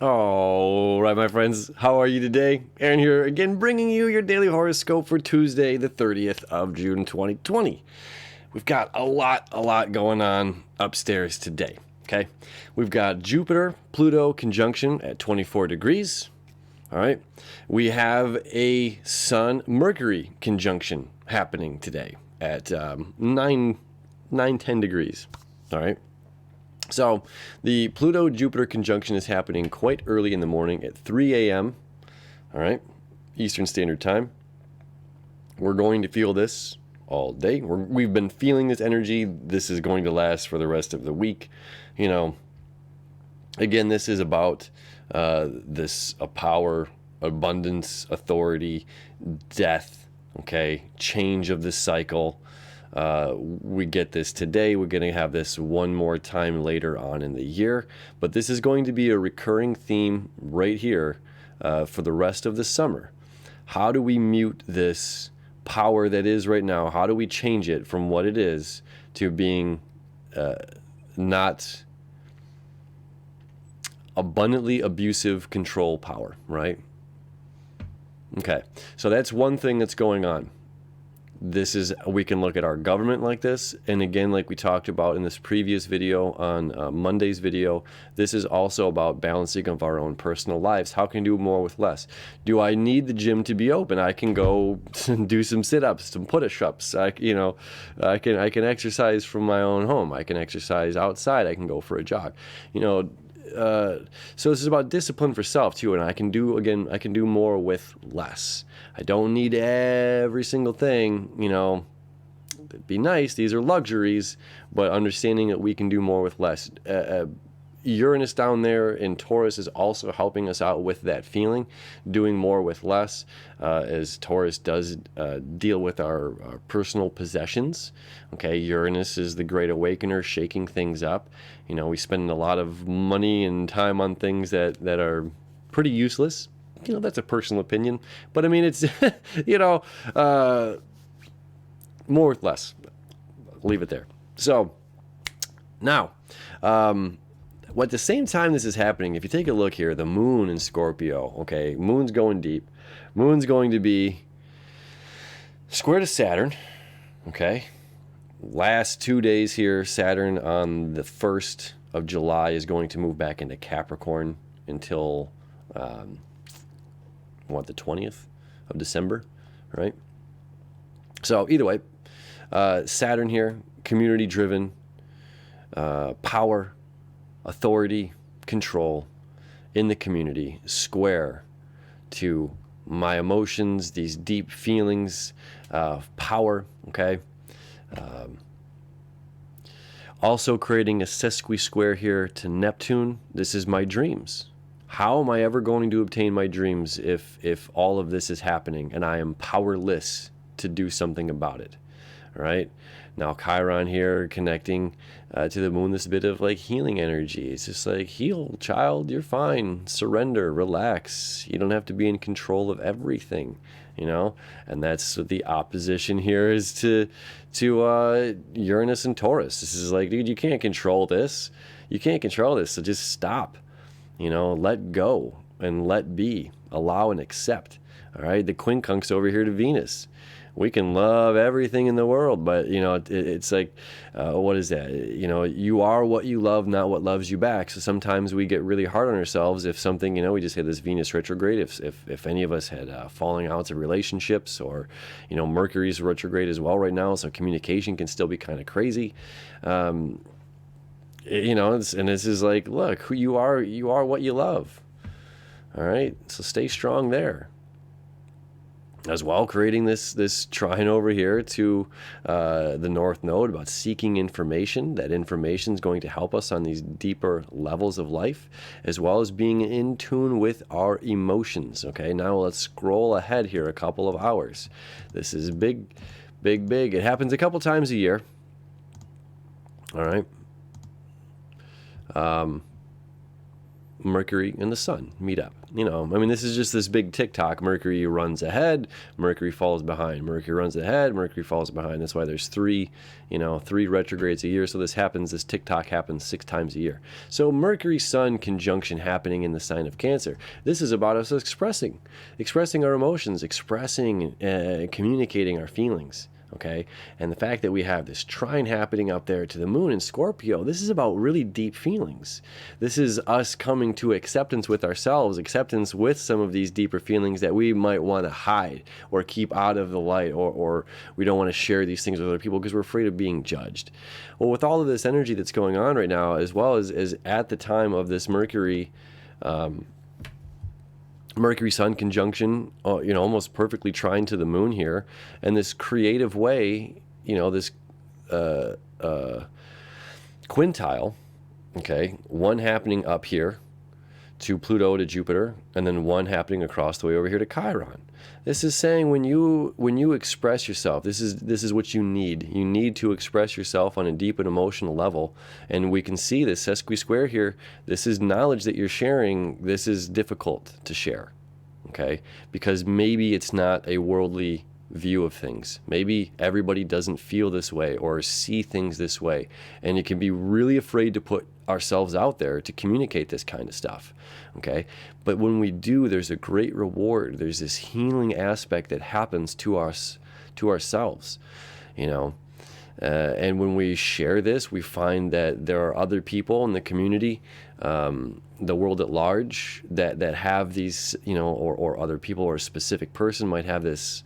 All right, my friends, how are you today? Aaron here again, bringing you your daily horoscope for Tuesday, the 30th of June, 2020. We've got a lot going on upstairs today, okay? We've got Jupiter, Pluto conjunction at 24 degrees, all right? We have a Sun-Mercury conjunction happening today at 10 degrees, all right? So the Pluto-Jupiter conjunction is happening quite early in the morning at 3 a.m., all right, Eastern Standard Time. We're going to feel this all day. We've been feeling this energy. This is going to last for the rest of the week. You know, again, this is about power, abundance, authority, death, okay, change of the cycle. We get this today. We're going to have this one more time later on in the year. But this is going to be a recurring theme right here for the rest of the summer. How do we mute this power that is right now? How do we change it from what it is to being not abundantly abusive control power, right? Okay, so that's one thing that's going on. We can look at our government like this, and again, like we talked about in this previous video on Monday's video, this is also about balancing of our own personal lives. How can you do more with less? Do I need the gym to be open? I can go do some sit-ups, some push-ups. I can exercise from my own home. I can exercise outside. I can go for a jog. So this is about discipline for self too, and I can do more with less. I don't need every single thing, it'd be nice, these are luxuries, but understanding that we can do more with less. Uranus down there in Taurus is also helping us out with that feeling, doing more with less, as Taurus does deal with our personal possessions. Okay, Uranus is the great awakener, shaking things up. We spend a lot of money and time on things that are pretty useless. That's a personal opinion, but I mean, it's, more with less. Leave it there. So now, at the same time this is happening, if you take a look here, the moon in Scorpio, okay, moon's going deep. Moon's going to be square to Saturn, okay? Last 2 days here, Saturn on the 1st of July is going to move back into Capricorn until, the 20th of December, right? So either way, Saturn here, community-driven, power, authority, control in the community, square to my emotions, these deep feelings of power, okay? Also creating a sesqui-square here to Neptune. This is my dreams. How am I ever going to obtain my dreams if all of this is happening and I am powerless to do something about it? All right? Now Chiron here connecting to the moon, this bit of like healing energy. It's just like, heal, child, you're fine. Surrender, relax. You don't have to be in control of everything, And that's what the opposition here is to Uranus and Taurus. This is like, dude, you can't control this. You can't control this, so just stop. Let go and let be. Allow and accept. All right, the quincunx over here to Venus. We can love everything in the world, but it's like, what is that? You are what you love, not what loves you back. So sometimes we get really hard on ourselves if something, we just had this Venus retrograde. If any of us had falling outs of relationships, or Mercury's retrograde as well right now, so communication can still be kind of crazy. And this is like, look, who you are what you love. All right, so stay strong there. As well, creating this trine over here to the North Node about seeking information. That information is going to help us on these deeper levels of life, as well as being in tune with our emotions. Okay, now let's scroll ahead here a couple of hours. This is big. It happens a couple times a year. All right. Mercury and the sun meet up. You know, I mean, this is just this big TikTok. Mercury runs ahead, Mercury falls behind. Mercury runs ahead, Mercury falls behind. That's why there's three retrogrades a year. So this TikTok happens 6 times a year. So Mercury-Sun conjunction happening in the sign of Cancer. This is about us expressing our emotions, communicating our feelings. Okay, and the fact that we have this trine happening up there to the moon in Scorpio, this is about really deep feelings. This is us coming to acceptance with ourselves, acceptance with some of these deeper feelings that we might want to hide or keep out of the light, or we don't want to share these things with other people because we're afraid of being judged. Well, with all of this energy that's going on right now, as well as at the time of this Mercury-Sun conjunction, almost perfectly trine to the moon here, and this creative way, this quintile, okay, one happening up here to Pluto, to Jupiter, and then one happening across the way over here to Chiron. This is saying when you express yourself, this is what you need. You need to express yourself on a deep and emotional level. And we can see this sesqui-square here. This is knowledge that you're sharing. This is difficult to share, okay? Because maybe it's not a worldly view of things. Maybe everybody doesn't feel this way or see things this way. And you can be really afraid to put ourselves out there to communicate this kind of stuff, okay? But when we do, there's a great reward. There's this healing aspect that happens to us, to ourselves, and when we share this, we find that there are other people in the community, the world at large, that have these, or other people or a specific person might have this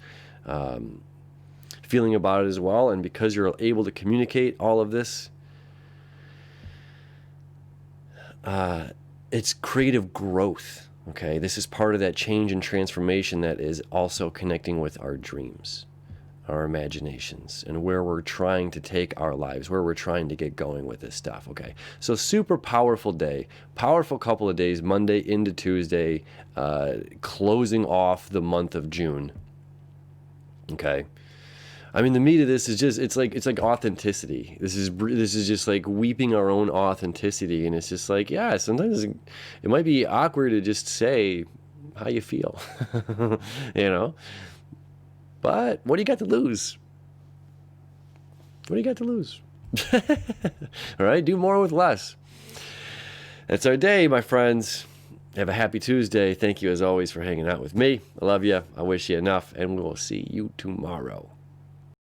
feeling about it as well. And because you're able to communicate all of this, it's creative growth, okay? This is part of that change and transformation that is also connecting with our dreams, our imaginations, and where we're trying to take our lives, where we're trying to get going with this stuff, okay? So super powerful day, powerful couple of days, Monday into Tuesday, closing off the month of June, okay? I mean, the meat of this is just, it's like authenticity. This is just like weeping our own authenticity. And it's just like, yeah, sometimes it might be awkward to just say how you feel, But what do you got to lose? What do you got to lose? All right, do more with less. That's our day, my friends. Have a happy Tuesday. Thank you, as always, for hanging out with me. I love you. I wish you enough, and we will see you tomorrow.